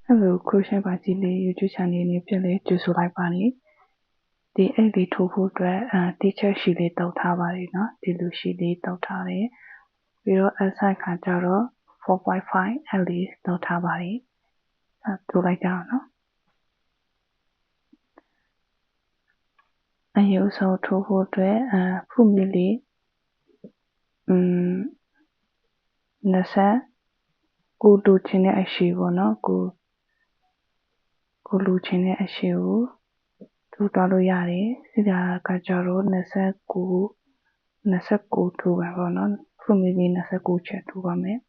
Hello, Cushion Basili, YouTube channel in Pele, Jusu like Bunny. The Ellie Tofu teacher she lay out Tavarina, the Lucy lay out Tare. We wrote a cycle 4.5 Ellie dot Tavari. To like down. I use our Tofu Pumili Nasa go to Chine Ashivo, go Luchine Ashivu. သူတော်လို့ရတယ်စီတာကကြတော့29ထူပါပေါ့နော်ဖုမီလီ29ချက်ထူပါမယ်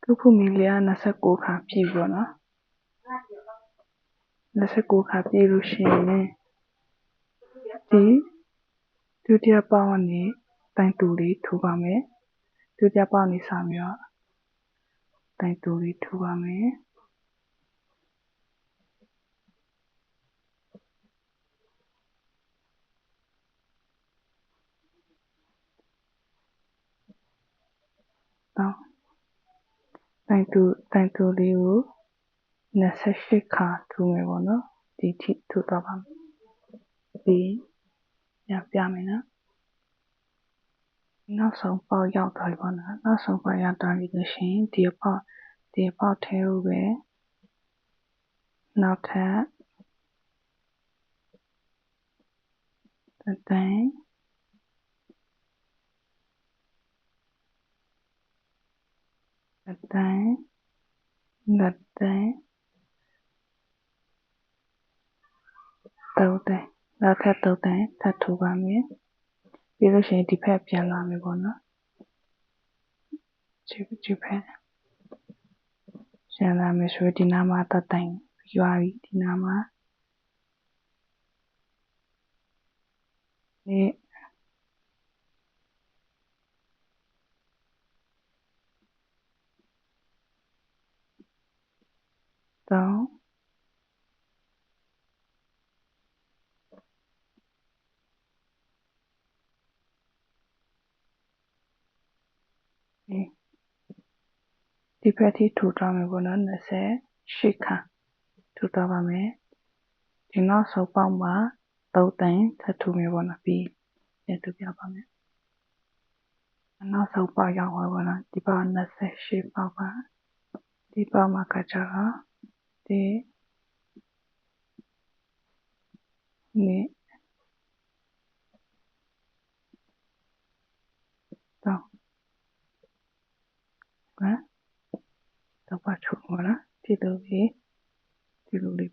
သူဖုမီလီက29ခါပြည့်ပေါ့နော်29ခါပြည့်လို့ရှိရင်ဒီဒုတိယပေါင်းကနေတိုင်တူလေးထူပါမယ်ဒုတိယပေါင်းနေစပြီးတော့တိုင်တူလေးထူပါမယ်တိုင်တူလေးကို28ခါထူမယ်ပေါ့နော်ဒီထိထူတော့ပါမယ်ဒီရပြမယ်နော်နောက်ဆုံးပေါက်ရောက်သွားပြီပေါ့နော်နောက်ဆုံးပေါက်ရောက်သွားပြီလို့ရှိရင်ဒီပေါက်ထဲကိုပဲနောက်ထပ်တန်းနောက်ထပ်3တန်းထပ်ထူပါမယ်ပြီးလို့ရှိရင်ဒီဖက်ပြန်လာမယ်ပေါ့နော်ဒီဖက်ပြန်လာမယ်ဆိုဒီနားမှာ3တန်းရွာပြီဒီနားမှာဒီဖက်ထိထူသွားမယ်ပေါ့နော်28ခါထူသွားပါမယ်ဒီနောက်ဆုံးပေါက်မှာ3တန်းထပ်ထူမယ်ပေါ့နော်ပြီးပြန်တူပြပါမယ်နောက်ဆုံးပေါက်ရောက်သွားပါတော့ဒီပေါက်28ပေါက်ပါဒီပေါက်မှာကကြတော့ဒီနေ့တော့တော့ပါထူပါလားဒီလိုလေး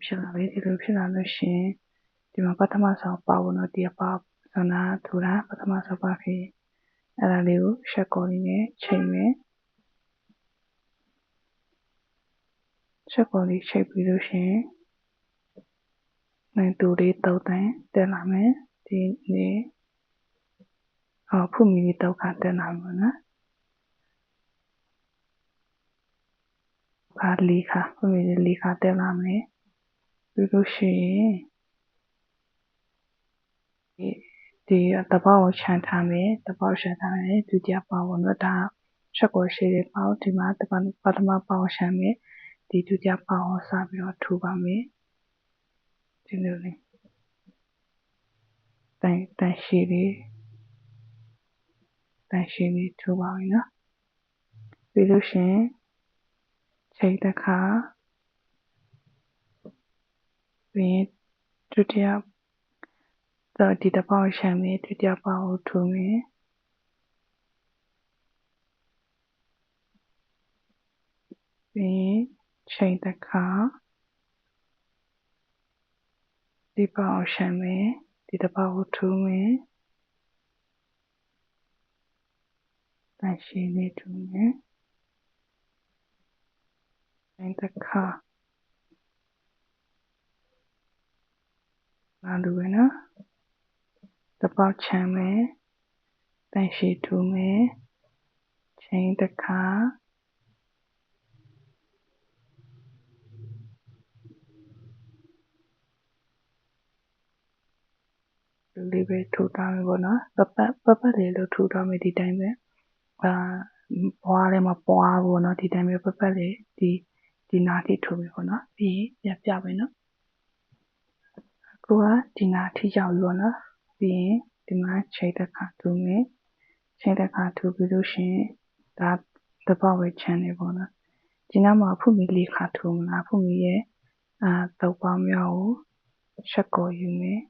ဖြစ်လာပြီဒီလိုဖြစ်လာလို့ရှိရင်ဒီမှာပထမဆုံးပေါက်ပေါ့နော်ဒီပေါက်ဆန္ဒထူတာပထမဆုံးပေါက်ဖြစ်အဲ့ဒါလေးကိုရှက်ကော်လေးနဲ့ချိန်မယ်ရှက်ကော်လေးချိန်ပြီးလို့ရှိရင်နိုင်တူလေး3တန်းတက်လာမယ်ဒီနေ့ဖုမီလေး3ခါတက်လာမှာနော်4ခါဖုမီလေး4ခါတက်လာမယ်ပြီးလို့ရှိရင်ဒီတပေါက်ကိုခြံထားမယ်ဒုတိယပေါက်ပေါ့နော်ဒါချက်ကိုရှိတဲ့ပေါက်ဒီမှာပထမပေါက်ခြံမယ်ဒီဒုတိယပေါက်ကိုစပြီးတော့ထူပါမယ်ဒီလိုလေးတန်ရှည်လေးထူပါမယ်နော်ပြီးလို့ရှိရင်ချိန်တစ်ခါပြီးဒုတိယဒီတပေါက်ခြံမယ်ဒုတိယပေါက်ကိုထူမယ်ပြီးချိန်တစ်ခါဒီပေါက်ခြံမယ်ဒီတပေါက်ကိုထူမယ်တန်ရှည်လေးထူမယ်ချိန်တစ်ခါလာလို့ပဲနော်တပေါက်ခြံမယ်တန်ရှည်ထူမယ်ချိန်တစ်ခါလေးပဲထူထားမယ်ပေါ့နော်ပတ်လေးလို့ထူထားမယ်ဒီတိုင်းပဲဘွားလေးမှာပွားပေါ့နော်ဒီတိုင်းပဲပတ်လေးဒီ ဒီနာထိထိုးပြီပေါ့နော်ပြီးရင်ပြမယ်နော်ကိုကဒီနာထိရောက်ပြီပေါ့နော်ပြီးရင်ဒီမှာချိန်တစ်ခါထိုးမယ်ချိန်တစ်ခါထိုးပြီးလို့ရှိရင်ဒါတပေါက်ပဲချမ်းနေပေါ့နော်ဒီနားမှာဖုမီလေးခါထိုးမလားဖုမီရဲ့တုပ်ပေါင်းမြောက်ကိုချက်ကိုယူမယ်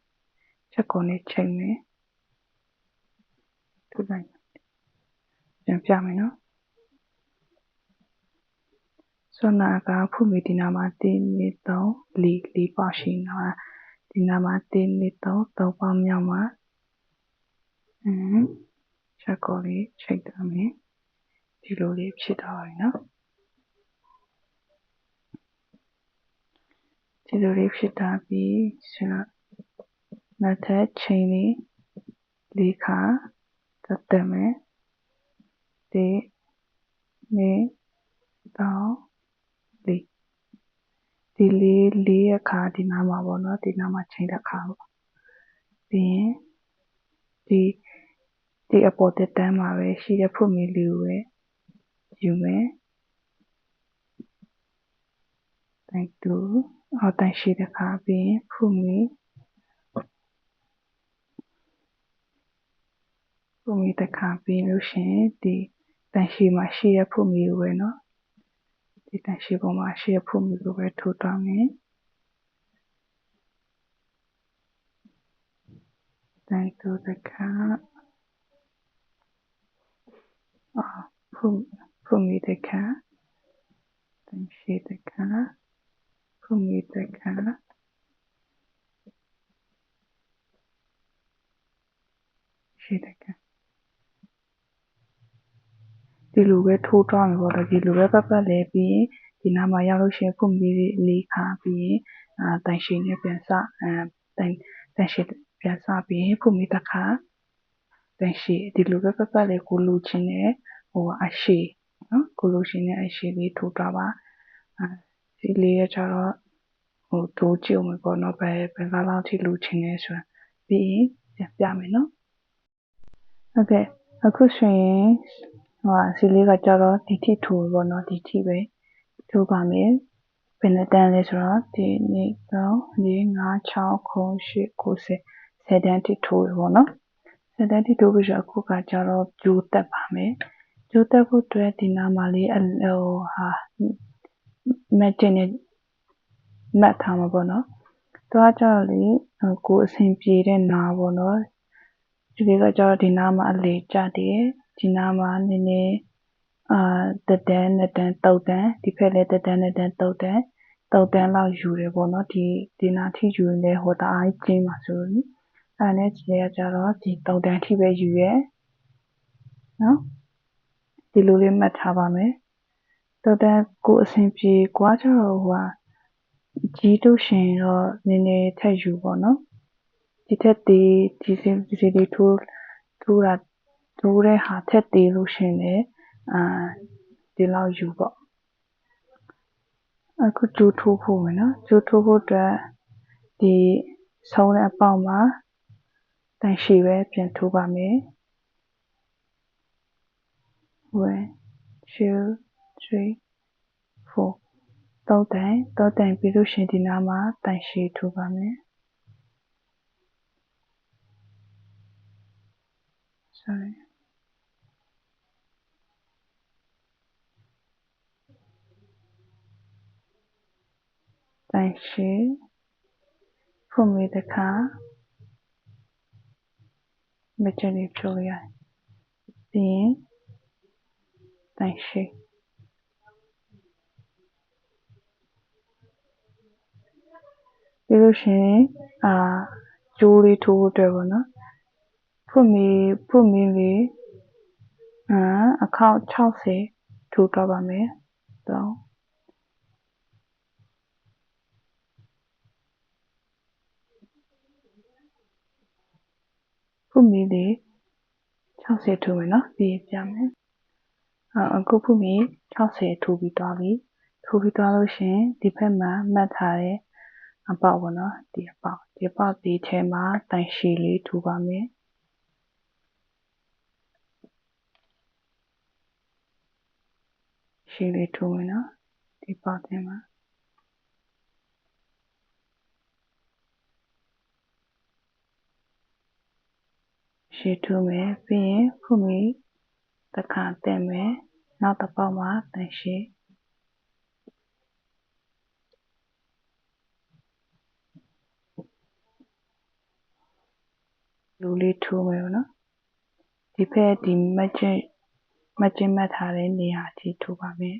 ချက်ကိုနဲ့ချိန်မယ်ထိုးလိုက်ပြန်ပြမယ်နော်ဆွမ်းနာကဖုမီဒီနာမှာ1 2 3 4ပေါက်ရှိနေတာဒီနာမှာ1 2 3 3ပေါင်းမြောက်မှာချက်ကိုလေးချိန်ထားမယ်ဒီလိုလေးဖြစ်သွားပြီနော်ဒီလိုလေးဖြစ်သွားပြီးဆိုတော့နောက်ထပ်ချိန်လေး4ခါတက်မယ်ဒီနေ့တော့ဒီ4အခါဒီနားမှာပေါ့နော်ဒီနားမှာချိန်တစ်ခါပေါ့ပြီးရင်ဒီအပေါ်တက်တန်းမှာပဲရှိတဲ့ဖုမီလေးကိုပဲယူမယ်တိုင်တူတိုင်ရှိတစ်ခါပြီးရင်ဖုမီတစ်ခါပြီးလို့ရှိရင်ဒီတိုင်ရှိမှာရှိတဲ့ဖုမီကိုပဲနော်ဒီတိုင်ရှိပေါ်မှာရှိတဲ့ဖုမီကိုပဲထိုးသွားမယ်တိုင်တူတစ်ခါဖုမီတစ်ခါတိုင်ရှိတစ်ခါဖုမီတစ်ခါရှိတစ်ခါဒီလိုပဲထိုးသွားမယ်ပေါ့နော်ဒီလိုပဲပတ်လဲပြီးရင်ဒီနားမှာရောက်လို့ရှိရင်ဖုမီလေးခါပြီးရင်တိုင်ရှိနဲ့ပြန်စတိုင်ရှိပြန်စပြီးရင်ဖုမီတစ်ခါတိုင်ရှိဒီလိုပဲပတ်လဲကိုလိုချင်တဲ့အရှိနော်ကိုလိုချင်တဲ့အရှိလေးထိုးသွားပါဒီလေးရကြတော့ထိုးကြည့်အောင်ပေါ့နော်ဘယ်လောက်ထိလိုချင်လဲဆိုတာပြီးရင်ပြမယ်နော်ဟုတ်ကဲ့အခုဆိုရင်စီလေးကကြတော့ဒီထိထိုးပေါ့နော်ဒီထိပဲထိုးပါမယ်ဘယ်နဲ့တန်းလဲဆိုတော့ဒီနေ့3 4 5 6 9 10 10တန်းထိထိုးရပေါ့နော်10တန်းထိထိုးပြီးဆိုအခုကကြတော့ဂျိုးတက်ပါမယ်ဂျိုးတက်ဖို့အတွက်ဒီနားမှာလေးမက်တင်နဲ့မတ်ထားမှာပေါ့နော်တော့ကြတော့လေကိုအဆင်ပြေတဲ့နားပေါ့နော်ဒီလေးကကြတော့ဒီနားမှာအလေကျတယ်ဒီနားမှာနည်းနည်းတက်တန်းနဲ့တန်းတုတ်တန်းဒီဖက်လည်းတက်တန်းနဲ့တန်းတုတ်တန်းလောက်ယူတယ်ပေါ့နော်ဒီနားထိယူရင်လည်းဟိုတအားကြီးကျင်းပါဆိုလို့အဲ့နဲ့ဒီလေးကကြတော့ဒီတုတ်တန်းထိပဲယူရဲနော်ဒီလိုလေးမှတ်ထားပါမယ်တုတ်တန်းကိုအဆင်ပြေကွာကြတော့ကြီးတို့ရှင်တော့နည်းနည်းထက်ယူပေါ့နော်ဒီထက်ဒီထိုးတဲ့ဟာထက်သေးလို့ရှင်လေဒီလောက်ယူပေါ့အခုကျိုးထိုးဖို့မယ်နော်ကျိုးထိုးဖို့အတွက်ဒီဆုံးတဲ့အပေါက်မှာတိုင်ရှိပဲပြန်ထိုးပါမယ်1 2 3 4သုံးတိုင်ပြီးလို့ရှင်ဒီနားမှာတိုင်ရှိထိုးပါမယ်sorryတိုင်ရှိဖုမီတစ်ခါမချင်နေဖြိုးရပြီးရင်တိုင်ရှိပြီးလို့ရှင်ကျိုးလေးထိုးဖို့အတွက်ပေါ့နော်ဖုမီလေးအခေါက်60ထိုးတော့ပါမယ်3ဖုမီလေး60ထိုးမယ်နော်ပြီးပြမယ်အခုဖုမီ60ထိုးပြီးသွားပြီထိုးပြီးသွားလို့ရှင်ဒီဘက်မှာမှတ်ထားတဲ့အပေါက်ပေါ့နော်ဒီအပေါက်ဒီထဲမှာတိုင်ရှိလေးထိုးပါမယ်ရှိလေးထိုးမယ်နော်ဒီ ပေါက်တင်မှာရှည်ထိုးမယ်ပြီးရင်ဖုမီတစ်ခါတက်မယ်နောက်တစ်ပေါက်မှာတန်ရှည်လူလေးထိုးမယ်ပေါ့နော်ဒီဖက်ဒီမတ်ချင်းမှတ်ထားတဲ့နေရာအထိထိုးပါမယ်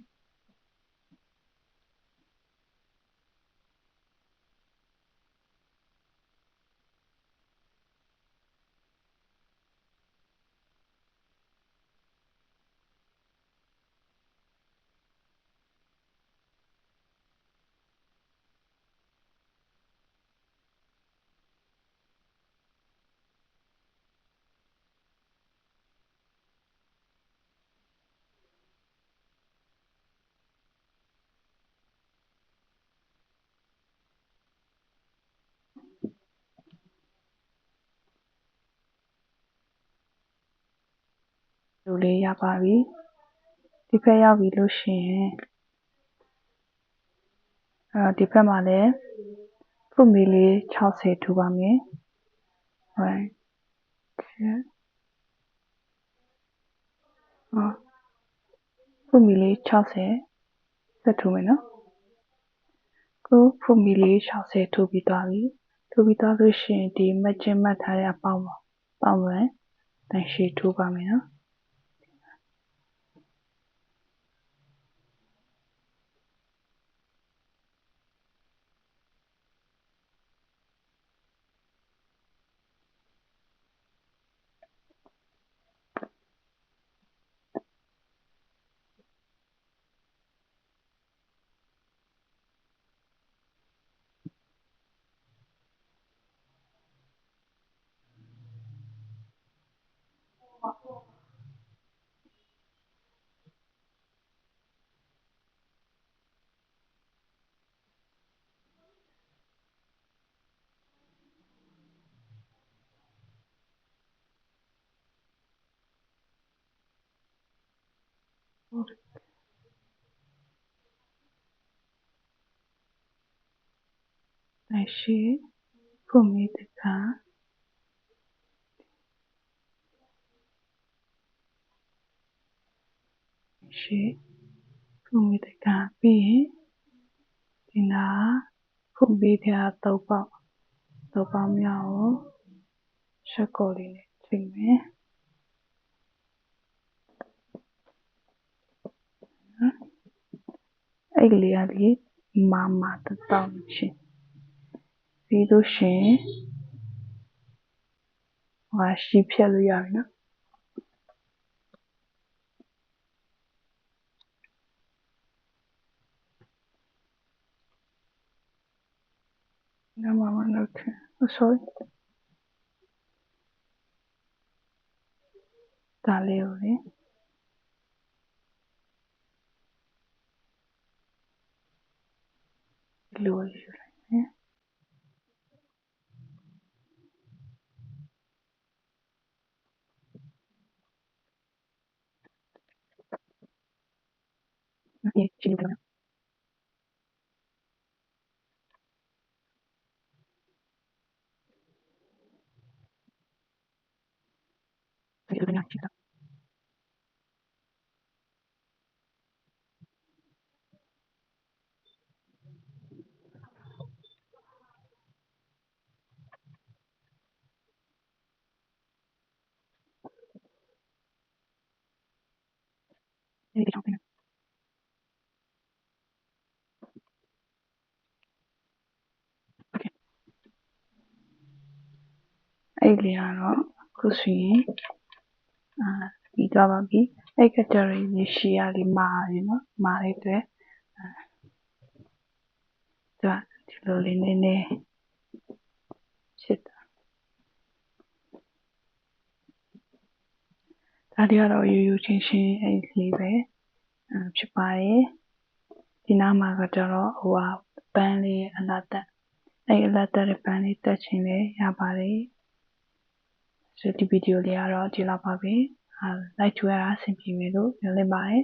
လူလေးရပါပြီဒီဖက်ရောက်ပြီလို့ရှိရင်ဒီဖက်မှာလည်းဖုမီလေး60ထိုးပါမယ်1 2ဖုမီလေး60ဆက်ထိုးမယ်နော်ကိုဖုမီလေး60ထိုးပြီးသွားပြီထိုးပြီးသွားလို့ရှိရင်ဒီမတ်ချင်းမှတ်ထားတဲ့အပေါက်မှာတန်ရှည်ထိုးပါမယ်နော်တန်ရှည်ဖုမီတစ်ခါရှည်ဖုမီတစ်ခါပြီးရင်ဒီနာဖုမီတဲ့3ပေါက်မြောက်ကိုရှက်ကော်လေးနဲ့ချိန်မယ်အဲ့ကလေးကလေမာတောင်းချင်းပြီးလို့ရှိရင်ရှည်ဖြတ်လို့ရပြီနော်那慢慢的看，sorry，ဒါလေးကိုလေလိုယူလိုက်မယ်ဒီချီလို့ပြောဒီလိုမျိုးချီတာဒီကြောင့်ပြန်အဲ့လေကတော့ခုဆိုရင်ပြီးသွားပါပြီအဲ့ကတရီရေရှည်ရလေးမာရယ်နော်မာတဲ့အတွက်ဒီလိုလေးနည်းနည်းဖြစ်တာဒါတွေကတော့ရိုးချင်းအဲ့လေးပဲဖြစ်ပါတယ်ဒီနားမှာကတော့ပန်းလေးအလားတက်အဲ့အလားတက်တဲ့ပန်းလေးတက်ချင်လည်းရပါတယ်ဆိုဒီဗီဒီယိုလေးကတော့ဒီလောက်ပါပဲလိုက်ထူရတာအဆင်ပြေမယ်လို့မျှော်လင့်ပါတယ်